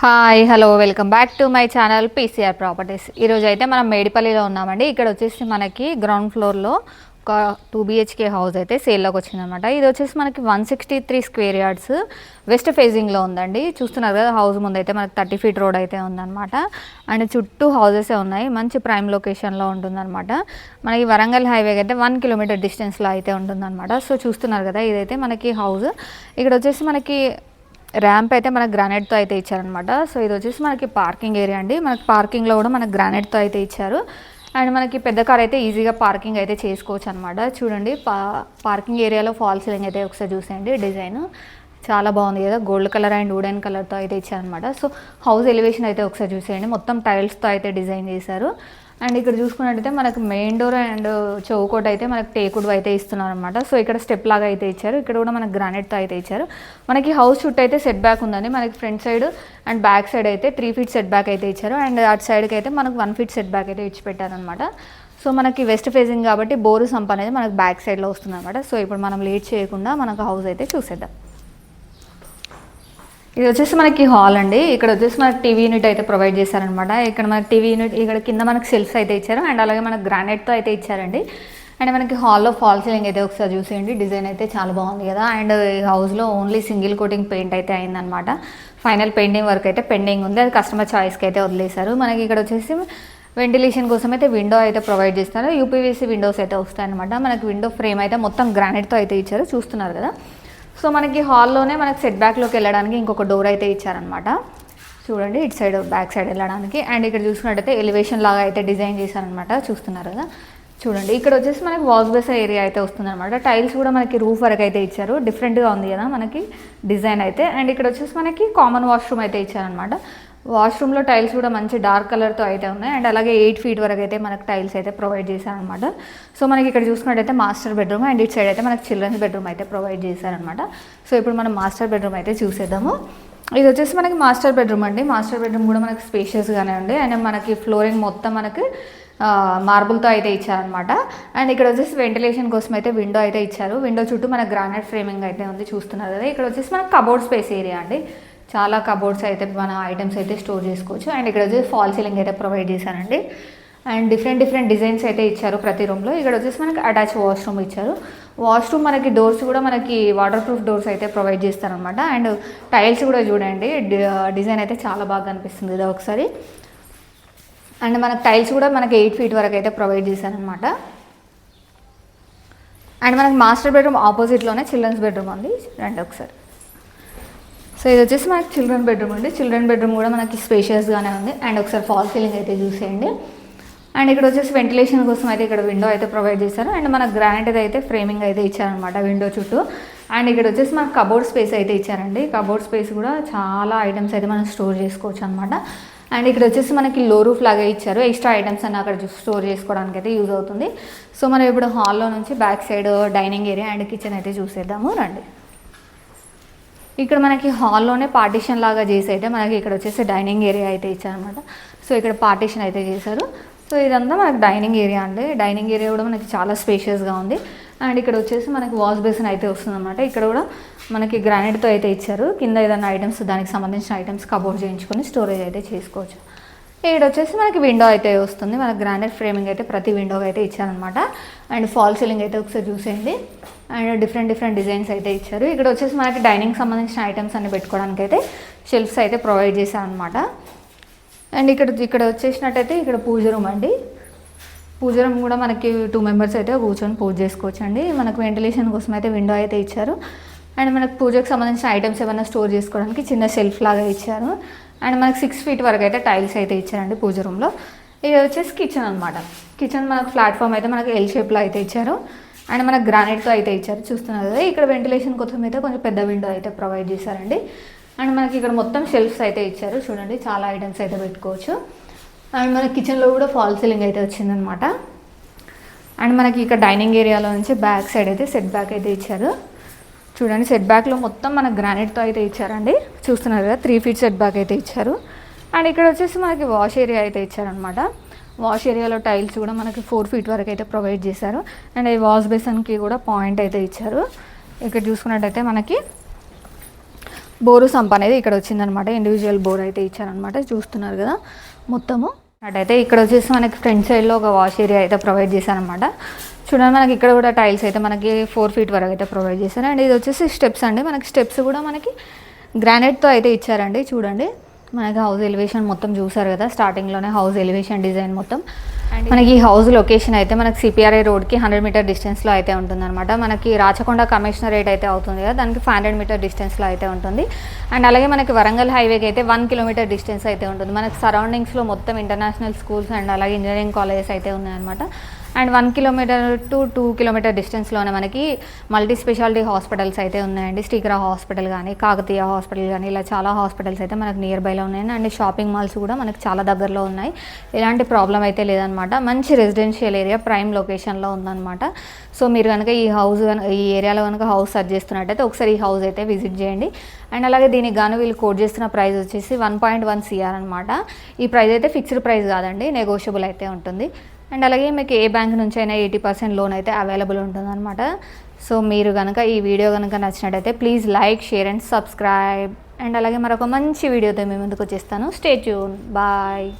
Hi hello welcome back to my channel PCR properties. ఈరోజు అయితే మనం మేడిపల్లిలో ఉన్నామండి. ఇక్కడ వచ్చేసి మనకి గ్రౌండ్ ఫ్లోర్లో ఒక 2 BHK హౌస్ అయితే సేల్లోకి వచ్చిందనమాట. ఇది వచ్చేసి మనకి 163 స్క్వేర్ యార్డ్స్ వెస్ట్ ఫేజింగ్లో ఉందండి. చూస్తున్నారు కదా, హౌస్ ముందు అయితే మనకి 30 ఫీట్ రోడ్ అయితే ఉందన్నమాట. అండ్ చుట్టూ హౌసెస్ ఉన్నాయి, మంచి ప్రైమ్ లొకేషన్లో ఉంటుందన్నమాట. మనకి వరంగల్ హైవే అయితే 1 కిలోమీటర్ డిస్టెన్స్లో అయితే ఉంటుందన్నమాట. సో చూస్తున్నారు కదా, ఇదైతే మనకి హౌస్. ఇక్కడ వచ్చేసి మనకి ర్యాంప్ అయితే మనకు గ్రానైట్తో అయితే ఇచ్చారనమాట. సో ఇది వచ్చేసి మనకి పార్కింగ్ ఏరియా అండి. మనకి పార్కింగ్లో కూడా మనకు గ్రానైట్తో అయితే ఇచ్చారు. అండ్ మనకి పెద్ద కార్ అయితే ఈజీగా పార్కింగ్ అయితే చేసుకోవచ్చు అనమాట. చూడండి, పార్కింగ్ ఏరియాలో ఫాల్ సీలింగ్ అయితే ఒకసారి చూసేయండి. డిజైన్ చాలా బాగుంది కదా, గోల్డ్ కలర్ అండ్ వుడెన్ కలర్తో అయితే ఇచ్చారనమాట. సో హౌస్ ఎలివేషన్ అయితే ఒకసారి చూసేయండి, మొత్తం టైల్స్తో అయితే డిజైన్ చేశారు. అండ్ ఇక్కడ చూసుకున్నట్టయితే మనకు మెయిన్ డోర్ అండ్ చౌకోట్ అయితే మనకు టేకుడు అయితే ఇస్తున్నారు అనమాట. సో ఇక్కడ స్టెప్ లాగా అయితే ఇచ్చారు. ఇక్కడ కూడా మనకు గ్రానైట్తో అయితే ఇచ్చారు. మనకి హౌస్ చుట్టూ అయితే సెట్ బ్యాక్ ఉందండి. మనకి front side and back side అయితే 3 ఫీట్ సెట్ బ్యాక్ అయితే ఇచ్చారు. అండ్ అటు సైడ్కి అయితే మనకు 1 ఫీట్ సెట్ బ్యాక్ అయితే ఇచ్చి పెట్టారనమాట. సో మనకి వెస్ట్ ఫేసింగ్ కాబట్టి బోరు సంప్ అనేది మనకు బ్యాక్ సైడ్లో వస్తుంది అనమాట. సో ఇప్పుడు మనం లేట్ చేయకుండా మనకు హౌస్ అయితే చూసేద్దాం. ఇది వచ్చేసి మనకి హాల్ అండి. ఇక్కడ వచ్చేసి మనకి టీవీ యూనిట్ అయితే ప్రొవైడ్ చేశారనమాట. ఇక్కడ మనకి టీవీ యూనిట్, ఇక్కడ కింద మనకి సెల్ఫ్స్ అయితే ఇచ్చారు. అండ్ అలాగే మనకి గ్రానైట్తో అయితే ఇచ్చారండి. అండ్ మనకి హాల్లో ఫాల్ సీలింగ్ అయితే ఒకసారి చూసేయండి. డిజైన్ అయితే చాలా బాగుంది కదా. అండ్ ఈ హౌస్లో ఓన్లీ సింగిల్ కోటింగ్ పెయింట్ అయితే అయిందనమాట. ఫైనల్ పెయింటింగ్ వర్క్ అయితే పెండింగ్ ఉంది, అది కస్టమర్ చాయిస్కి అయితే వదిలేశారు. మనకి ఇక్కడ వచ్చేసి వెంటిలేషన్ కోసం అయితే విండో అయితే ప్రొవైడ్ చేస్తారు. యూపీవీసీ విండోస్ అయితే వస్తాయన్నమాట. మనకి విండో ఫ్రేమ్ అయితే మొత్తం గ్రానైట్తో అయితే ఇచ్చారు, చూస్తున్నారు కదా. సో మనకి హాల్లోనే మనకి సెట్ బ్యాక్లోకి వెళ్ళడానికి ఇంకొక డోర్ అయితే ఇచ్చారనమాట. చూడండి, ఇటు సైడ్ బ్యాక్ సైడ్ వెళ్ళడానికి. అండ్ ఇక్కడ చూసుకున్నట్టయితే ఎలివేషన్ లాగా అయితే డిజైన్ చేశారనమాట, చూస్తున్నారు కదా. చూడండి, ఇక్కడ వచ్చేసి మనకి వాష్ బేసిన్ ఏరియా అయితే వస్తుందన్నమాట. టైల్స్ కూడా మనకి రూఫ్ వరకు అయితే ఇచ్చారు, డిఫరెంట్గా ఉంది కదా మనకి డిజైన్ అయితే. అండ్ ఇక్కడ వచ్చేసి మనకి కామన్ వాష్రూమ్ అయితే ఇచ్చారనమాట. వాష్రూమ్లో టైల్స్ కూడా మంచి డార్క్ కలర్తో అయితే ఉన్నాయి. అండ్ అలాగే 8 ఫీట్ వరకు అయితే మనకు టైల్స్ అయితే ప్రొవైడ్ చేశారనమాట. సో మనకి ఇక్కడ చూసుకున్నట్టయితే మాస్టర్ బెడ్రూమ్, అండ్ ఇటు సైడ్ అయితే మనకి చిల్డ్రన్స్ బెడ్రూమ్ అయితే ప్రొవైడ్ చేశారనమాట. సో ఇప్పుడు మనం మాస్టర్ బెడ్రూమ్ అయితే చూసేద్దాము. ఇది వచ్చేసి మనకి మాస్టర్ బెడ్రూమ్ అండి. మాస్టర్ బెడ్రూమ్ కూడా మనకి స్పేషియస్గానే ఉంది. అండ్ మనకి ఫ్లోరింగ్ మొత్తం మనకి మార్బుల్తో అయితే ఇచ్చారనమాట. అండ్ ఇక్కడ వచ్చేసి వెంటిలేషన్ కోసం అయితే విండో అయితే ఇచ్చారు. విండో చుట్టూ మనకి గ్రానైట్ ఫ్రేమింగ్ అయితే ఉంది, చూస్తున్నారు కదా. ఇక్కడ వచ్చేసి మనకి కబోర్డ్ స్పేస్ ఏరియా అండి. చాలా కబోర్డ్స్ అయితే మన ఐటమ్స్ అయితే స్టోర్ చేసుకోవచ్చు. అండ్ ఇక్కడ వచ్చేసి ఫాల్ సీలింగ్ అయితే ప్రొవైడ్ చేశారండి. అండ్ డిఫరెంట్ డిజైన్స్ అయితే ఇచ్చారు ప్రతి రూమ్లో. ఇక్కడ వచ్చేసి మనకి అటాచ్ వాష్రూమ్ ఇచ్చారు. వాష్రూమ్ మనకి డోర్స్ కూడా మనకి వాటర్ ప్రూఫ్ డోర్స్ అయితే ప్రొవైడ్ చేస్తారనమాట. అండ్ టైల్స్ కూడా చూడండి, డిజైన్ అయితే చాలా బాగా కనిపిస్తుంది ఇది ఒకసారి. అండ్ మనకి టైల్స్ కూడా మనకి 8 ఫీట్ వరకు అయితే ప్రొవైడ్ చేశారనమాట. అండ్ మనకి మాస్టర్ బెడ్రూమ్ ఆపోజిట్లోనే చిల్డ్రన్స్ బెడ్రూమ్ ఉంది, రండి ఒకసారి. సో ఇది వచ్చేసి మనకి చిల్డ్రన్ బెడ్రూమ్ అండి. చిల్డ్రన్ బెడ్రూమ్ కూడా మనకి స్పేషియస్గానే ఉంది. అండ్ ఒకసారి ఫాల్ సీలింగ్ అయితే చూసేయండి. అండ్ ఇక్కడ వచ్చేసి వెంటిలేషన్ కోసం అయితే ఇక్కడ విండో అయితే ప్రొవైడ్ చేశారు. అండ్ మనకు గ్రానైట్ అయితే ఫ్రేమింగ్ అయితే ఇచ్చారనమాట విండో చుట్టూ. అండ్ ఇక్కడ వచ్చేసి మనకు కబోర్డ్ స్పేస్ అయితే ఇచ్చారండి. కబోర్డ్ స్పేస్ కూడా చాలా ఐటమ్స్ అయితే మనం స్టోర్ చేసుకోవచ్చు అనమాట. అండ్ ఇక్కడ వచ్చేసి మనకి లో రూఫ్ లాగా ఇచ్చారు, ఎక్స్ట్రా ఐటమ్స్ అన్ని అక్కడ స్టోర్ చేసుకోవడానికి అయితే యూజ్ అవుతుంది. సో మనం ఇప్పుడు హాల్లో నుంచి back side dining area and kitchen అయితే చూసేద్దాము, రండి. ఇక్కడ మనకి హాల్లోనే పార్టీషన్ లాగా చేసి అయితే మనకి ఇక్కడ వచ్చేసి డైనింగ్ ఏరియా అయితే ఇచ్చారనమాట. సో ఇక్కడ పార్టీషన్ అయితే చేశారు. సో ఇదంతా మనకి డైనింగ్ ఏరియా అండి. డైనింగ్ ఏరియా కూడా మనకి చాలా స్పేషియస్గా ఉంది. అండ్ ఇక్కడ వచ్చేసి మనకి వాష్ బేసిన్ అయితే వస్తుందన్నమాట. ఇక్కడ కూడా మనకి గ్రానైట్తో అయితే ఇచ్చారు. కింద ఏదైనా ఐటమ్స్, దానికి సంబంధించిన ఐటమ్స్ కబోర్డ్ చేయించుకొని స్టోరేజ్ అయితే చేసుకోవచ్చు. ఇక్కడ వచ్చేసి మనకి విండో అయితే వస్తుంది. మనకి గ్రానైట్ ఫ్రేమింగ్ అయితే ప్రతి విండోకి అయితే ఇచ్చారనమాట. అండ్ ఫాల్ సీలింగ్ అయితే ఒకసారి చూసేయండి. అండ్ డిఫరెంట్ డిజైన్స్ అయితే ఇచ్చారు. ఇక్కడ వచ్చేసి మనకి డైనింగ్ సంబంధించిన ఐటమ్స్ అన్ని పెట్టుకోవడానికి అయితే షెల్ఫ్స్ అయితే ప్రొవైడ్ చేశారనమాట. అండ్ ఇక్కడ వచ్చేసినట్టయితే ఇక్కడ పూజ రూమ్ అండి. పూజ రూమ్ కూడా మనకి 2 మెంబర్స్ అయితే కూర్చొని పూజ చేసుకోవచ్చు అండి. మనకు వెంటిలేషన్ కోసం అయితే విండో అయితే ఇచ్చారు. అండ్ మనకు పూజకు సంబంధించిన ఐటమ్స్ ఏమైనా స్టోర్ చేసుకోవడానికి చిన్న షెల్ఫ్ లాగా ఇచ్చారు. అండ్ మనకి 6 ఫీట్ వరకు అయితే టైల్స్ అయితే ఇచ్చారండి పూజ రూమ్లో. ఇది వచ్చేసి కిచెన్ అనమాట. కిచెన్ మనకు ప్లాట్ఫామ్ అయితే మనకి ఎల్ షేప్లో అయితే ఇచ్చారు. అండ్ మనకు గ్రానైట్తో అయితే ఇచ్చారు, చూస్తున్నారు కదా. ఇక్కడ వెంటిలేషన్ కోసం అయితే కొంచెం పెద్ద విండో అయితే ప్రొవైడ్ చేశారండి. అండ్ మనకి ఇక్కడ మొత్తం షెల్ఫ్స్ అయితే ఇచ్చారు, చూడండి చాలా ఐటమ్స్ అయితే పెట్టుకోవచ్చు. అండ్ మన కిచెన్లో కూడా ఫాల్ సీలింగ్ అయితే వచ్చిందనమాట. అండ్ మనకి ఇక్కడ డైనింగ్ ఏరియాలో నుంచి బ్యాక్ సైడ్ అయితే సెట్ బ్యాక్ అయితే ఇచ్చారు. చూడండి, సెట్ బ్యాక్లో మొత్తం మనకు గ్రానైట్తో అయితే ఇచ్చారండి, చూస్తున్నారు కదా. 3 ఫీట్ సెట్ బ్యాక్ అయితే ఇచ్చారు. అండ్ ఇక్కడ వచ్చేసి మనకి వాష్ ఏరియా అయితే ఇచ్చారనమాట. వాష్ ఏరియాలో టైల్స్ కూడా మనకి 4 ఫీట్ వరకు అయితే ప్రొవైడ్ చేశారు. అండ్ ఈ వాష్ బేసిన్కి కూడా పాయింట్ అయితే ఇచ్చారు. ఇక్కడ చూసుకున్నట్టయితే మనకి బోరు సంప్ అనేది ఇక్కడ వచ్చిందనమాట. ఇండివిజువల్ బోర్ అయితే ఇచ్చారనమాట, చూస్తున్నారు కదా మొత్తము. అటైతే ఇక్కడ వచ్చేసి మనకి ఫ్రంట్ సైడ్లో ఒక వాష్ ఏరియా అయితే ప్రొవైడ్ చేశారనమాట. చూడండి మనకి ఇక్కడ కూడా టైల్స్ అయితే మనకి 4 feet వరకు అయితే ప్రొవైడ్ చేశారు. అండ్ ఇది వచ్చేసి స్టెప్స్ అండి. మనకి స్టెప్స్ కూడా మనకి గ్రానైట్తో అయితే ఇచ్చారండి. చూడండి మనకి హౌస్ ఎలివేషన్ మొత్తం చూసారు కదా, స్టార్టింగ్లోనే హౌస్ ఎలివేషన్ డిజైన్ మొత్తం. అండ్ మనకి ఈ హౌస్ లొకేషన్ అయితే మనకి సిపిఆర్ఐ రోడ్కి 100 meter డిస్టెన్స్లో అయితే ఉంటుందన్నమాట. మనకి రాచకొండ కమిషనరేట్ అయితే అవుతుంది కదా, దానికి 500 meter డిస్టెన్స్లో అయితే ఉంటుంది. అండ్ అలాగే మనకి వరంగల్ హైవేకి అయితే 1 kilometer డిస్టెన్స్ అయితే ఉంటుంది. మనకి సరౌండింగ్స్లో మొత్తం ఇంటర్నేషనల్ స్కూల్స్ అండ్ అలాగే ఇంజనీరింగ్ కాలేజెస్ అయితే ఉన్నాయన్నమాట. అండ్ 1 kilometer to 2 kilometer డిస్టెన్స్లోనే మనకి మల్టీ స్పెషాలిటీ హాస్పిటల్స్ అయితే ఉన్నాయండి. శ్రీకర హాస్పిటల్ కానీ, కాకతీయ హాస్పిటల్ కానీ, ఇలా చాలా హాస్పిటల్స్ అయితే మనకు నియర్ బైలో ఉన్నాయండి. అండ్ షాపింగ్ మాల్స్ కూడా మనకి చాలా దగ్గరలో ఉన్నాయి. ఎలాంటి ప్రాబ్లం అయితే లేదనమాట. మంచి రెసిడెన్షియల్ ఏరియా, ప్రైమ్ లొకేషన్లో ఉందన్నమాట. సో మీరు కనుక ఈ ఏరియాలో కనుక హౌస్ సర్చ్ చేస్తున్నట్టయితే ఒకసారి ఈ హౌస్ అయితే విజిట్ చేయండి. అండ్ అలాగే దీనికి గాను వీళ్ళు కోట్ చేస్తున్న ప్రైస్ వచ్చేసి 1.1 CR అనమాట. ఈ ప్రైస్ అయితే ఫిక్స్డ్ ప్రైస్ కాదండి, నెగోషియబుల్ అయితే ఉంటుంది. అండ్ అలాగే మీకు ఏ బ్యాంక్ నుంచి అయినా 80% లోన్ అయితే అవైలబుల్ ఉంటుందన్నమాట. సో మీరు కనుక ఈ వీడియో కనుక నచ్చినట్టయితే please like, share and subscribe. And అలాగే మరొక మంచి వీడియోతో మీ ముందుకు వచ్చేస్తాను. Stay tune. బాయ్.